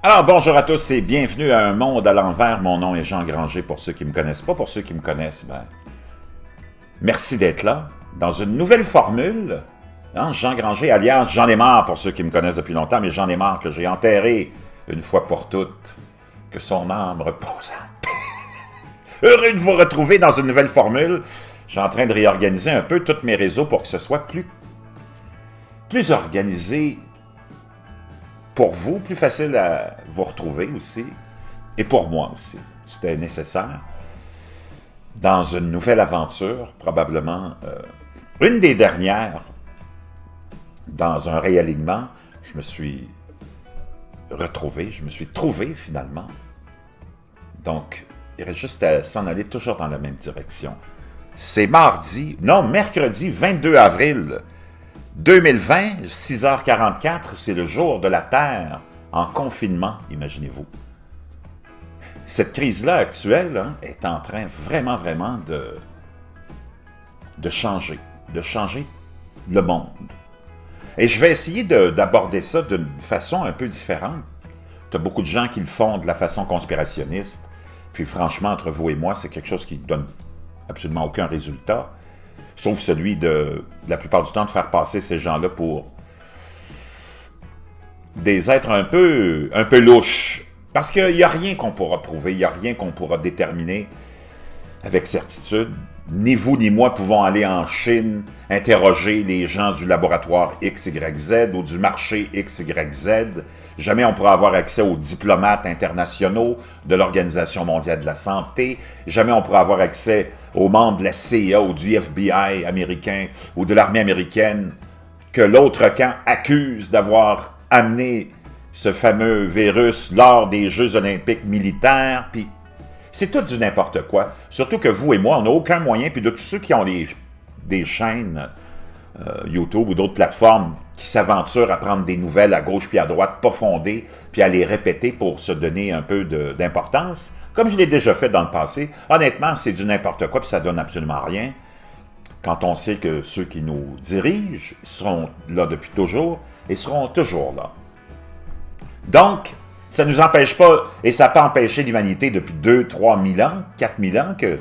Alors, bonjour à tous et bienvenue à Un Monde à l'envers. Mon nom est Jean Granger pour ceux qui ne me connaissent pas. Pour ceux qui me connaissent, merci d'être là. Dans une nouvelle formule, Jean Granger, alias J'en ai marre pour ceux qui me connaissent depuis longtemps, mais j'en ai marre que j'ai enterré une fois pour toutes. Que son âme repose en paix. Heureux de vous retrouver dans une nouvelle formule. Je suis en train de réorganiser un peu tous mes réseaux pour que ce soit plus organisé pour vous, plus facile à vous retrouver aussi, et pour moi aussi. C'était nécessaire. Dans une nouvelle aventure, probablement une des dernières, dans un réalignement, je me suis retrouvé, je me suis trouvé finalement. Donc, il reste juste à s'en aller toujours dans la même direction. C'est mercredi 22 avril 2020, 6h44, c'est le jour de la Terre en confinement, imaginez-vous. Cette crise-là actuelle est en train vraiment de changer le monde. Et je vais essayer d'aborder ça d'une façon un peu différente. Tu as beaucoup de gens qui le font de la façon conspirationniste, puis franchement, entre vous et moi, c'est quelque chose qui ne donne absolument aucun résultat. Sauf celui la plupart du temps, de faire passer ces gens-là pour des êtres un peu louches. Parce qu'il n'y a rien qu'on pourra prouver, il n'y a rien qu'on pourra déterminer avec certitude. Ni vous ni moi pouvons aller en Chine, interroger les gens du laboratoire XYZ ou du marché XYZ. Jamais on pourra avoir accès aux diplomates internationaux de l'Organisation mondiale de la santé. Jamais on pourra avoir accès aux membres de la CIA ou du FBI américain ou de l'armée américaine que l'autre camp accuse d'avoir amené ce fameux virus lors des Jeux olympiques militaires. Puis c'est tout du n'importe quoi. Surtout que vous et moi, on n'a aucun moyen, puis de tous ceux qui ont des chaînes YouTube ou d'autres plateformes qui s'aventurent à prendre des nouvelles à gauche puis à droite, pas fondées, puis à les répéter pour se donner un peu d'importance, comme je l'ai déjà fait dans le passé, honnêtement, c'est du n'importe quoi, puis ça donne absolument rien. Quand on sait que ceux qui nous dirigent seront là depuis toujours et seront toujours là. Donc, ça ne nous empêche pas, et ça n'a pas empêché l'humanité depuis 2, 3 000 ans, 4 000 ans, que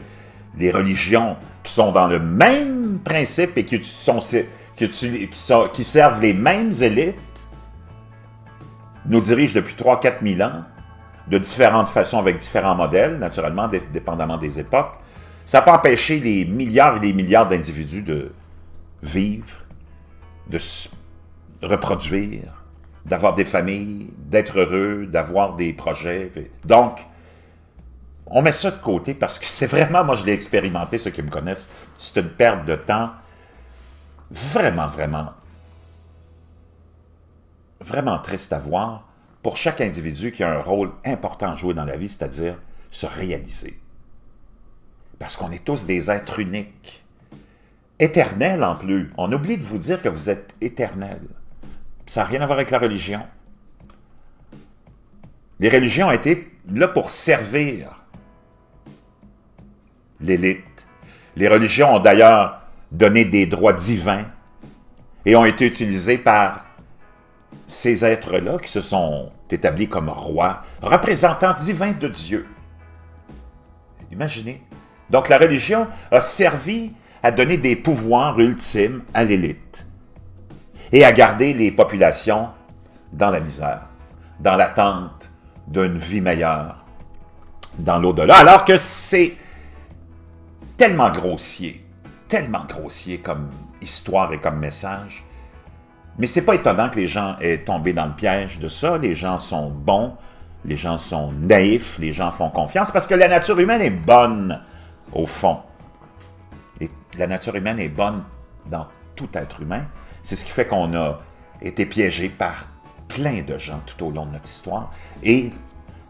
les religions qui sont dans le même principe et qui servent les mêmes élites nous dirigent depuis 3, 4 000 ans, de différentes façons, avec différents modèles, naturellement, dépendamment des époques. Ça n'a pas empêché les milliards et des milliards d'individus de vivre, de se reproduire, d'avoir des familles, d'être heureux, d'avoir des projets. Donc, on met ça de côté parce que c'est vraiment, moi je l'ai expérimenté, ceux qui me connaissent, c'est une perte de temps vraiment triste à voir pour chaque individu qui a un rôle important à jouer dans la vie, c'est-à-dire se réaliser. Parce qu'on est tous des êtres uniques, éternels en plus. On oublie de vous dire que vous êtes éternels. Ça n'a rien à voir avec la religion. Les religions ont été là pour servir l'élite. Les religions ont d'ailleurs donné des droits divins et ont été utilisés par ces êtres-là qui se sont établis comme rois, représentants divins de Dieu. Imaginez. Donc la religion a servi à donner des pouvoirs ultimes à l'élite et à garder les populations dans la misère, dans l'attente d'une vie meilleure, dans l'au-delà, alors que c'est tellement grossier comme histoire et comme message. Mais c'est pas étonnant que les gens aient tombé dans le piège de ça. Les gens sont bons, les gens sont naïfs, les gens font confiance, parce que la nature humaine est bonne, au fond. Et la nature humaine est bonne dans tout être humain. C'est ce qui fait qu'on a été piégé par plein de gens tout au long de notre histoire. Et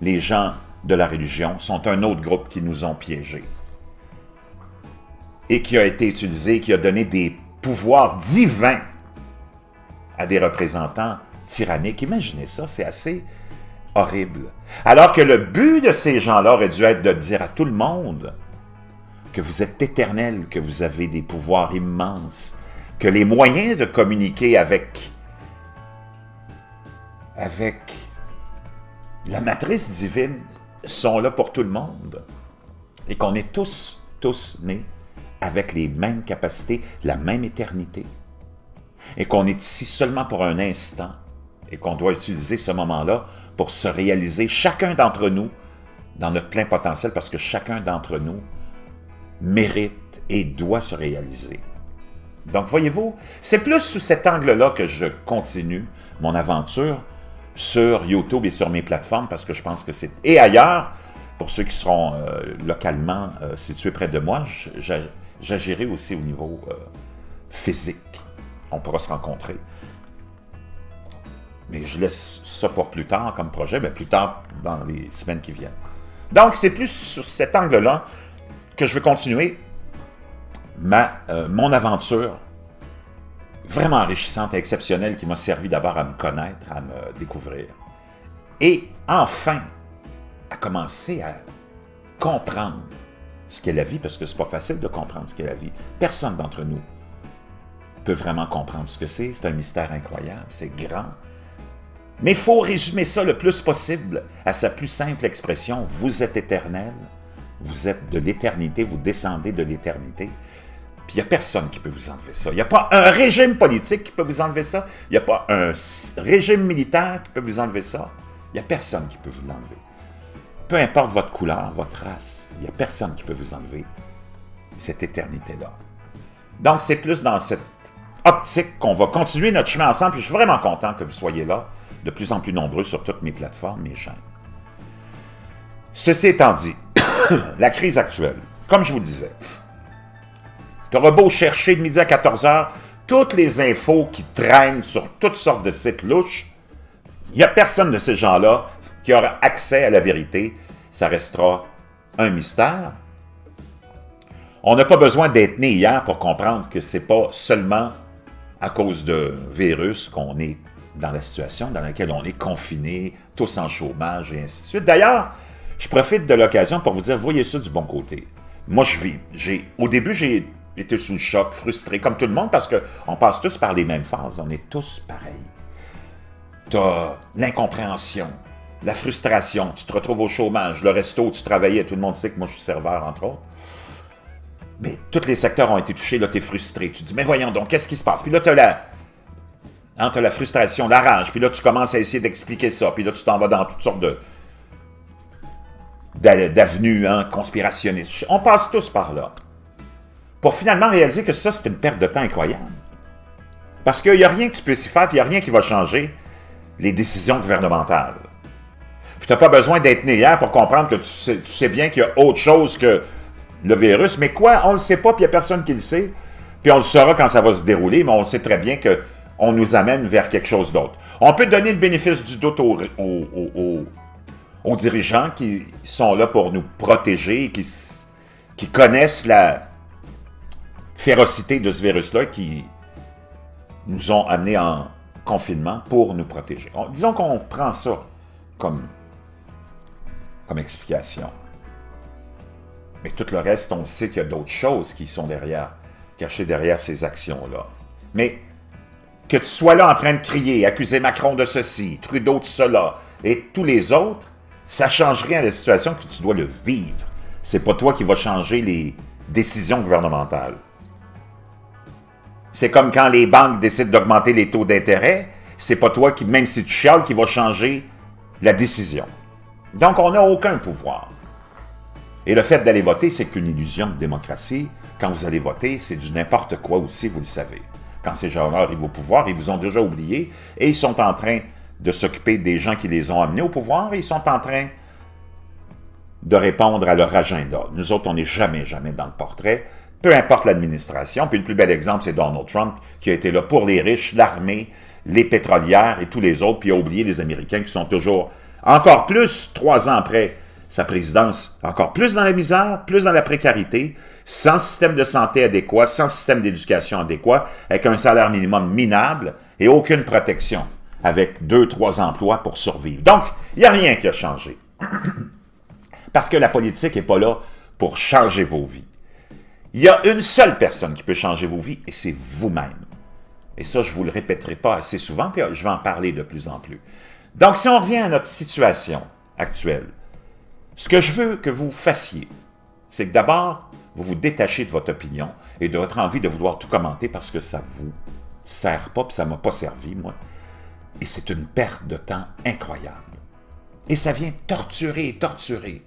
les gens de la religion sont un autre groupe qui nous ont piégés. Et qui a été utilisé, qui a donné des pouvoirs divins à des représentants tyranniques. Imaginez ça, c'est assez horrible. Alors que le but de ces gens-là aurait dû être de dire à tout le monde que vous êtes éternel, que vous avez des pouvoirs immenses, que les moyens de communiquer avec la matrice divine sont là pour tout le monde et qu'on est tous nés avec les mêmes capacités, la même éternité et qu'on est ici seulement pour un instant et qu'on doit utiliser ce moment-là pour se réaliser chacun d'entre nous dans notre plein potentiel parce que chacun d'entre nous mérite et doit se réaliser. Donc, voyez-vous, c'est plus sous cet angle-là que je continue mon aventure sur YouTube et sur mes plateformes parce que je pense que c'est... Et ailleurs, pour ceux qui seront localement situés près de moi, j'agirai aussi au niveau physique. On pourra se rencontrer. Mais je laisse ça pour plus tard comme projet, mais plus tard dans les semaines qui viennent. Donc, c'est plus sur cet angle-là que je veux continuer mon aventure vraiment enrichissante et exceptionnelle qui m'a servi d'abord à me connaître, à me découvrir. Et enfin, à commencer à comprendre ce qu'est la vie, parce que c'est pas facile de comprendre ce qu'est la vie. Personne d'entre nous peut vraiment comprendre ce que c'est. C'est un mystère incroyable, c'est grand. Mais il faut résumer ça le plus possible à sa plus simple expression. Vous êtes éternel, vous êtes de l'éternité, vous descendez de l'éternité. Puis il n'y a personne qui peut vous enlever ça. Il n'y a pas un régime politique qui peut vous enlever ça. Il n'y a pas un régime militaire qui peut vous enlever ça. Il n'y a personne qui peut vous l'enlever. Peu importe votre couleur, votre race, il n'y a personne qui peut vous enlever cette éternité-là. Donc c'est plus dans cette optique qu'on va continuer notre chemin ensemble. Puis je suis vraiment content que vous soyez là, de plus en plus nombreux sur toutes mes plateformes, mes chaînes. Ceci étant dit, la crise actuelle, comme je vous le disais, tu auras beau chercher de midi à 14h, toutes les infos qui traînent sur toutes sortes de sites louches, il n'y a personne de ces gens-là qui aura accès à la vérité. Ça restera un mystère. On n'a pas besoin d'être né hier pour comprendre que ce n'est pas seulement à cause de virus qu'on est dans la situation dans laquelle on est confiné, tous en chômage et ainsi de suite. D'ailleurs, je profite de l'occasion pour vous dire, voyez ça du bon côté. Moi, au début, j'ai été sous le choc, frustré, comme tout le monde, parce qu'on passe tous par les mêmes phases. On est tous pareils. Tu as l'incompréhension, la frustration, tu te retrouves au chômage, le resto où tu travaillais, tout le monde sait que moi, je suis serveur, entre autres. Mais tous les secteurs ont été touchés, là, tu es frustré. Tu te dis, mais voyons donc, qu'est-ce qui se passe? Puis là, tu as la frustration, la rage, puis là, tu commences à essayer d'expliquer ça, puis là, tu t'en vas dans toutes sortes d'avenues conspirationnistes. On passe tous par là. Pour finalement réaliser que ça, c'est une perte de temps incroyable. Parce qu'il n'y a rien que tu puisses y faire, puis il n'y a rien qui va changer les décisions gouvernementales. Puis tu n'as pas besoin d'être né hier pour comprendre que tu sais bien qu'il y a autre chose que le virus. Mais quoi? On ne le sait pas, puis il n'y a personne qui le sait. Puis on le saura quand ça va se dérouler, mais on sait très bien qu'on nous amène vers quelque chose d'autre. On peut donner le bénéfice du doute aux dirigeants qui sont là pour nous protéger, qui connaissent la férocité de ce virus-là, qui nous ont amenés en confinement pour nous protéger. Disons qu'on prend ça comme explication. Mais tout le reste, on sait qu'il y a d'autres choses qui sont cachées derrière ces actions-là. Mais que tu sois là en train de crier, accuser Macron de ceci, Trudeau de cela, et tous les autres, ça ne change rien à la situation que tu dois le vivre. C'est pas toi qui vas changer les décisions gouvernementales. C'est comme quand les banques décident d'augmenter les taux d'intérêt, c'est pas toi qui, même si tu chiales, qui va changer la décision. Donc, on n'a aucun pouvoir. Et le fait d'aller voter, c'est qu'une illusion de démocratie. Quand vous allez voter, c'est du n'importe quoi aussi, vous le savez. Quand ces gens-là arrivent au pouvoir, ils vous ont déjà oublié et ils sont en train de s'occuper des gens qui les ont amenés au pouvoir et ils sont en train de répondre à leur agenda. Nous autres, on n'est jamais dans le portrait, peu importe l'administration. Puis le plus bel exemple, c'est Donald Trump qui a été là pour les riches, l'armée, les pétrolières et tous les autres, puis il a oublié les Américains qui sont toujours, encore plus, 3 ans après sa présidence, encore plus dans la misère, plus dans la précarité, sans système de santé adéquat, sans système d'éducation adéquat, avec un salaire minimum minable et aucune protection, avec 2-3 emplois pour survivre. Donc, il n'y a rien qui a changé. Parce que la politique n'est pas là pour changer vos vies. Il y a une seule personne qui peut changer vos vies, et c'est vous-même. Et ça, je ne vous le répéterai pas assez souvent, puis je vais en parler de plus en plus. Donc, si on revient à notre situation actuelle. Ce que je veux que vous fassiez, c'est que d'abord, vous vous détachez de votre opinion et de votre envie de vouloir tout commenter parce que ça vous sert pas, puis ça m'a pas servi, moi. Et c'est une perte de temps incroyable. Et ça vient torturer et torturer.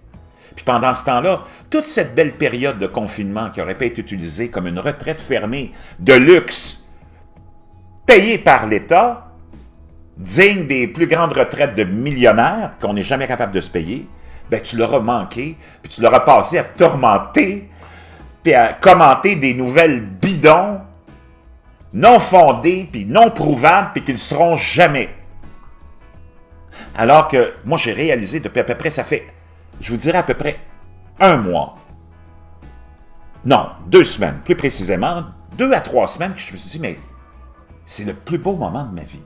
Puis pendant ce temps-là, toute cette belle période de confinement qui aurait pu être utilisée comme une retraite fermée de luxe, payée par l'État, digne des plus grandes retraites de millionnaires qu'on n'est jamais capable de se payer, ben tu l'auras manqué, puis tu l'auras passé à tormenter, puis à commenter des nouvelles bidons, non fondées, puis non prouvables, puis qui ne seront jamais. Alors que moi, j'ai réalisé depuis à peu près, ça fait, je vous dirais à peu près 1 mois. Non, 2 semaines, plus précisément, 2 à 3 semaines, que je me suis dit, mais c'est le plus beau moment de ma vie.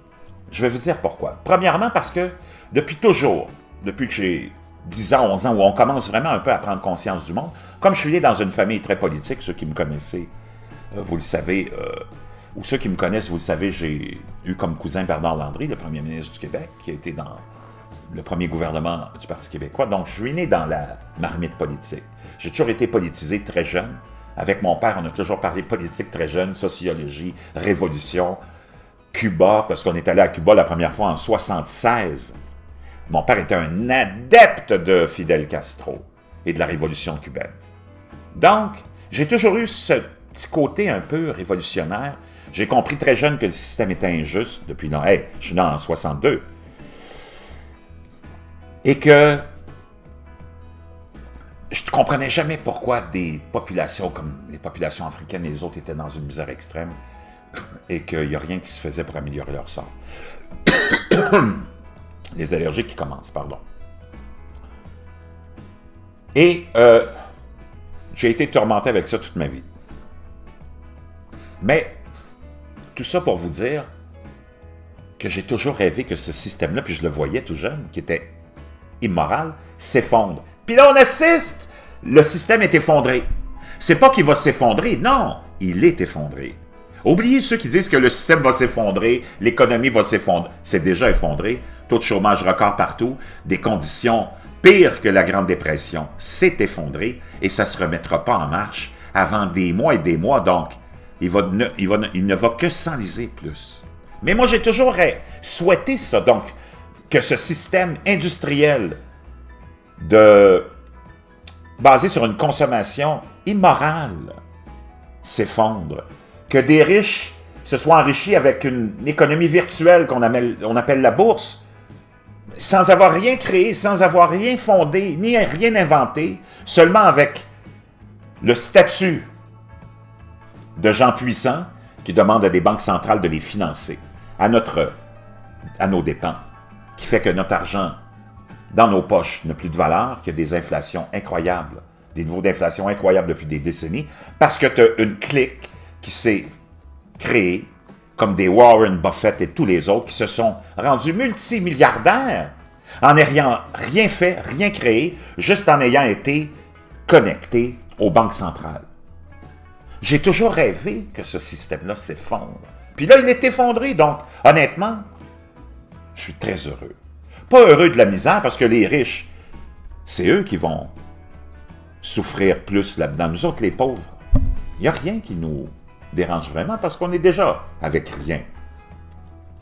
Je vais vous dire pourquoi. Premièrement, parce que depuis toujours, depuis que j'ai 10 ans, 11 ans, où on commence vraiment un peu à prendre conscience du monde, comme je suis né dans une famille très politique, ceux qui me connaissaient, vous le savez, ou ceux qui me connaissent, vous le savez, j'ai eu comme cousin Bernard Landry, le premier ministre du Québec, qui a été dans le premier gouvernement du Parti québécois. Donc, je suis né dans la marmite politique. J'ai toujours été politisé très jeune. Avec mon père, on a toujours parlé politique très jeune, sociologie, révolution, Cuba, parce qu'on est allé à Cuba la première fois en 1976. Mon père était un adepte de Fidel Castro et de la révolution cubaine. Donc, j'ai toujours eu ce petit côté un peu révolutionnaire. J'ai compris très jeune que le système était injuste depuis non, je suis né en 62. Et que je ne comprenais jamais pourquoi des populations comme les populations africaines et les autres étaient dans une misère extrême et qu'il n'y a rien qui se faisait pour améliorer leur sort. Les allergies qui commencent, pardon. Et j'ai été tourmenté avec ça toute ma vie. Mais tout ça pour vous dire que j'ai toujours rêvé que ce système-là, puis je le voyais tout jeune, qui était immoral, s'effondre. Puis là, on assiste! Le système est effondré. C'est pas qu'il va s'effondrer, non, il est effondré. Oubliez ceux qui disent que le système va s'effondrer, l'économie va s'effondrer. C'est déjà effondré. Taux de chômage record partout, des conditions pires que la Grande Dépression. C'est effondré et ça ne se remettra pas en marche avant des mois et des mois. Donc, il ne va que s'enliser plus. Mais moi, j'ai toujours souhaité ça. Donc, que ce système industriel basé sur une consommation immorale s'effondre. Que des riches se soient enrichis avec une économie virtuelle qu'on appelle la bourse, sans avoir rien créé, sans avoir rien fondé, ni rien inventé, seulement avec le statut de gens puissants qui demandent à des banques centrales de les financer à nos dépens, qui fait que notre argent dans nos poches n'a plus de valeur, qu'il y a des inflations incroyables, des niveaux d'inflation incroyables depuis des décennies, parce que tu as une clique qui s'est créée, comme des Warren Buffett et tous les autres, qui se sont rendus multimilliardaires en n'ayant rien fait, rien créé, juste en ayant été connectés aux banques centrales. J'ai toujours rêvé que ce système-là s'effondre. Puis là, il est effondré, donc, honnêtement, je suis très heureux. Pas heureux de la misère, parce que les riches, c'est eux qui vont souffrir plus là-dedans. Nous autres, les pauvres, il n'y a rien qui nous dérange vraiment, parce qu'on est déjà avec rien.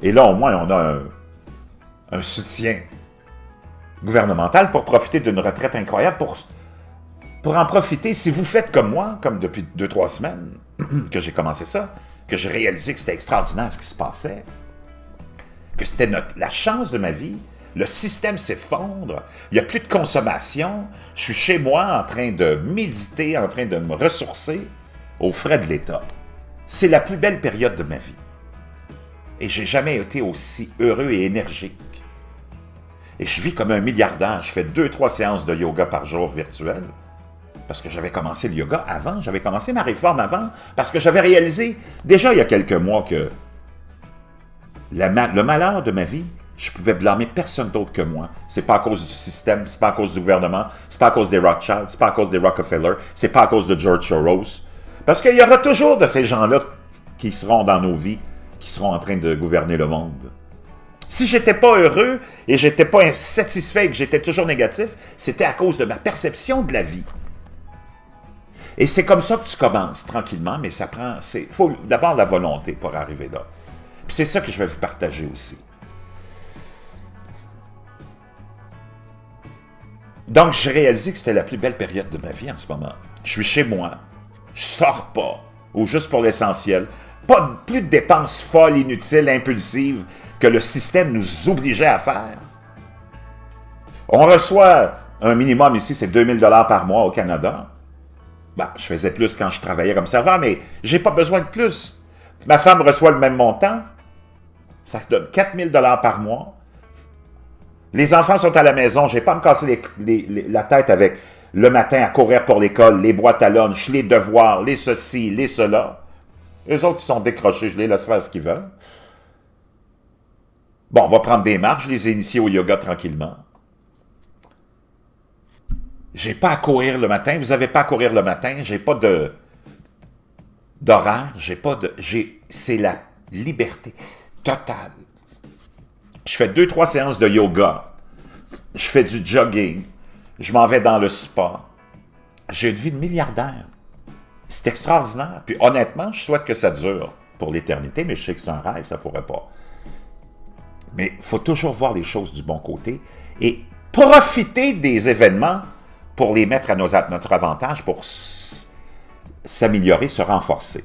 Et là, au moins, on a un soutien gouvernemental pour profiter d'une retraite incroyable, pour en profiter. Si vous faites comme moi, comme depuis 2-3 semaines que j'ai commencé ça, que j'ai réalisé que c'était extraordinaire ce qui se passait, que c'était la chance de ma vie, le système s'effondre, il n'y a plus de consommation, je suis chez moi en train de méditer, en train de me ressourcer aux frais de l'État. C'est la plus belle période de ma vie. Et j'ai jamais été aussi heureux et énergique. Et je vis comme un milliardaire. Je fais 2-3 séances de yoga par jour virtuelles. Parce que j'avais commencé le yoga avant. J'avais commencé ma réforme avant. Parce que j'avais réalisé, déjà il y a quelques mois, que le malheur de ma vie, je pouvais blâmer personne d'autre que moi. C'est pas à cause du système, c'est pas à cause du gouvernement, c'est pas à cause des Rothschild, c'est pas à cause des Rockefeller, c'est pas à cause de George Soros. Parce qu'il y aura toujours de ces gens-là qui seront dans nos vies, qui seront en train de gouverner le monde. Si j'étais pas heureux et j'étais pas insatisfait et que j'étais toujours négatif, c'était à cause de ma perception de la vie. Et c'est comme ça que tu commences, tranquillement, mais ça prend... Il faut d'abord la volonté pour arriver là. Puis c'est ça que je vais vous partager aussi. Donc, j'ai réalisé que c'était la plus belle période de ma vie en ce moment. Je suis chez moi, je sors pas, ou juste pour l'essentiel. Plus de dépenses folles, inutiles, impulsives que le système nous obligeait à faire. On reçoit un minimum ici, c'est 2000 $ par mois au Canada. Ben, je faisais plus quand je travaillais comme serveur, mais j'ai pas besoin de plus. Ma femme reçoit le même montant. Ça donne 4000 $ par mois. Les enfants sont à la maison, je n'ai pas à me casser la tête avec le matin à courir pour l'école, les boîtes à lunch, les devoirs, les ceci, les cela. Eux autres, ils sont décrochés, je les laisse faire ce qu'ils veulent. Bon, on va prendre des marches, je les ai initiés au yoga tranquillement. J'ai pas à courir le matin, vous n'avez pas à courir le matin, j'ai pas d'horaire, c'est la liberté totale. Je fais 2-3 séances de yoga, je fais du jogging, je m'en vais dans le spa. J'ai une vie de milliardaire. C'est extraordinaire. Puis honnêtement, je souhaite que ça dure pour l'éternité, mais je sais que c'est un rêve, ça pourrait pas. Mais il faut toujours voir les choses du bon côté et profiter des événements pour les mettre à notre avantage, pour s'améliorer, se renforcer.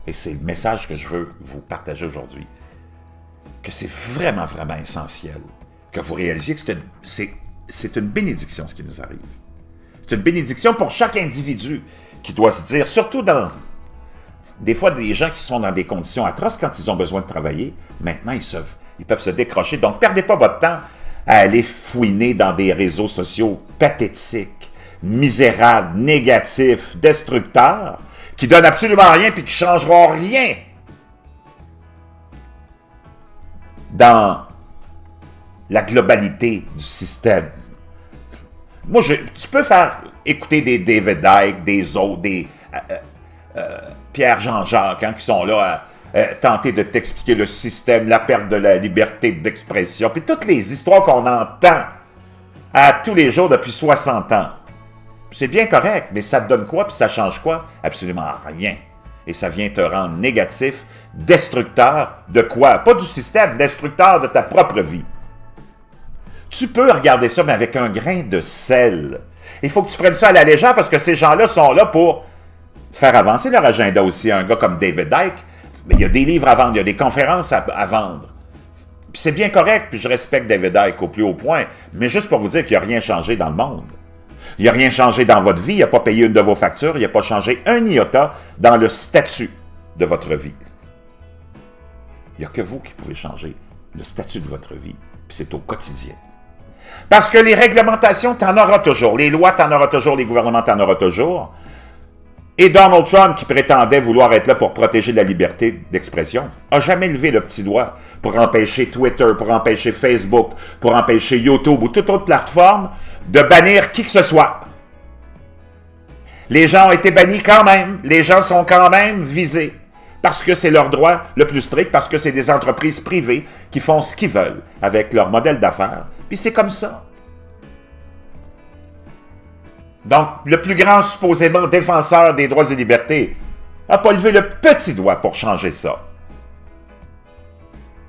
Et c'est le message que je veux vous partager aujourd'hui. Que c'est vraiment, vraiment essentiel que vous réalisiez que c'est une bénédiction ce qui nous arrive. C'est une bénédiction pour chaque individu qui doit se dire, surtout dans des fois des gens qui sont dans des conditions atroces quand ils ont besoin de travailler, maintenant ils peuvent se décrocher. Donc, perdez pas votre temps à aller fouiner dans des réseaux sociaux pathétiques, misérables, négatifs, destructeurs, qui donnent absolument rien et qui ne changeront rien dans la globalité du système. Moi, tu peux faire écouter des David Icke, des autres, des Pierre Jean-Jacques, hein, qui sont là à tenter de t'expliquer le système, la perte de la liberté d'expression, puis toutes les histoires qu'on entend à tous les jours depuis 60 ans. C'est bien correct, mais ça te donne quoi, puis ça change quoi? Absolument rien. Et ça vient te rendre négatif, destructeur de quoi? Pas du système, destructeur de ta propre vie. Tu peux regarder ça, mais avec un grain de sel. Il faut que tu prennes ça à la légère parce que ces gens-là sont là pour faire avancer leur agenda aussi. Un gars comme David Icke, mais il y a des livres à vendre, il y a des conférences à vendre. Puis c'est bien correct, puis je respecte David Icke au plus haut point, mais juste pour vous dire qu'il n'y a rien changé dans le monde. Il n'y a rien changé dans votre vie, il n'a pas payé une de vos factures, il n'a pas changé un iota dans le statut de votre vie. Il n'y a que vous qui pouvez changer le statut de votre vie, puis c'est au quotidien. Parce que les réglementations, t'en auras toujours, les lois, t'en auras toujours, les gouvernements, t'en auras toujours. Et Donald Trump, qui prétendait vouloir être là pour protéger la liberté d'expression, n'a jamais levé le petit doigt pour empêcher Twitter, pour empêcher Facebook, pour empêcher YouTube ou toute autre plateforme de bannir qui que ce soit. Les gens ont été bannis quand même, les gens sont quand même visés, parce que c'est leur droit le plus strict, parce que c'est des entreprises privées qui font ce qu'ils veulent avec leur modèle d'affaires, puis c'est comme ça. Donc, le plus grand supposément défenseur des droits et libertés n'a pas levé le petit doigt pour changer ça.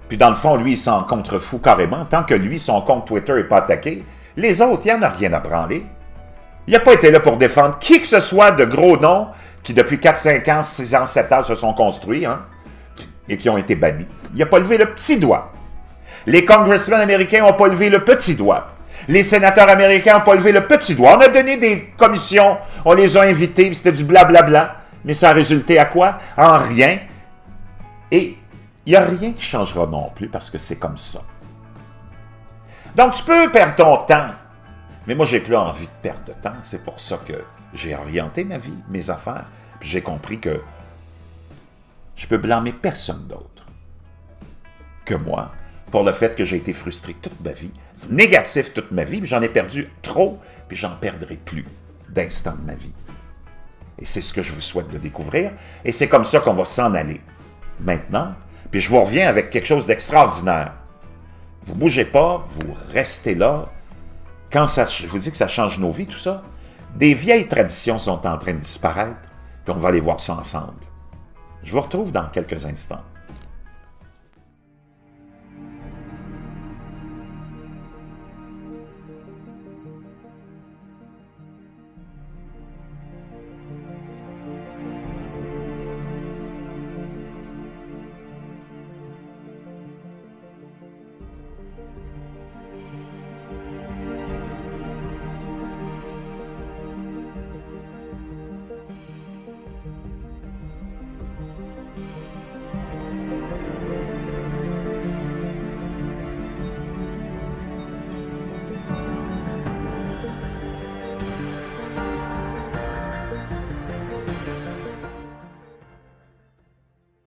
Puis dans le fond, lui, il s'en contrefout carrément. Tant que lui, son compte Twitter n'est pas attaqué, les autres, il n'y en a rien à branler. Il n'a pas été là pour défendre qui que ce soit de gros noms qui, depuis 4, 5 ans, 6 ans, 7 ans, se sont construits et qui ont été bannis. Il n'a pas levé le petit doigt. Les congressmen américains n'ont pas levé le petit doigt. Les sénateurs américains n'ont pas levé le petit doigt. On a donné des commissions, on les a invités, c'était du blablabla. Mais ça a résulté à quoi? En rien. Et il n'y a rien qui changera non plus parce que c'est comme ça. Donc tu peux perdre ton temps. Mais moi, j'ai plus envie de perdre de temps. C'est pour ça que j'ai orienté ma vie, mes affaires. Puis j'ai compris que je peux blâmer personne d'autre que moi pour le fait que j'ai été frustré toute ma vie, négatif toute ma vie, puis j'en ai perdu trop, puis j'en perdrai plus d'instant de ma vie. Et c'est ce que je vous souhaite de découvrir, et c'est comme ça qu'on va s'en aller. Maintenant, Puis je vous reviens avec quelque chose d'extraordinaire. Vous ne bougez pas, vous restez là. Quand ça, je vous dis que ça change nos vies, tout ça, des vieilles traditions sont en train de disparaître, puis on va aller voir ça ensemble. Je vous retrouve dans quelques instants.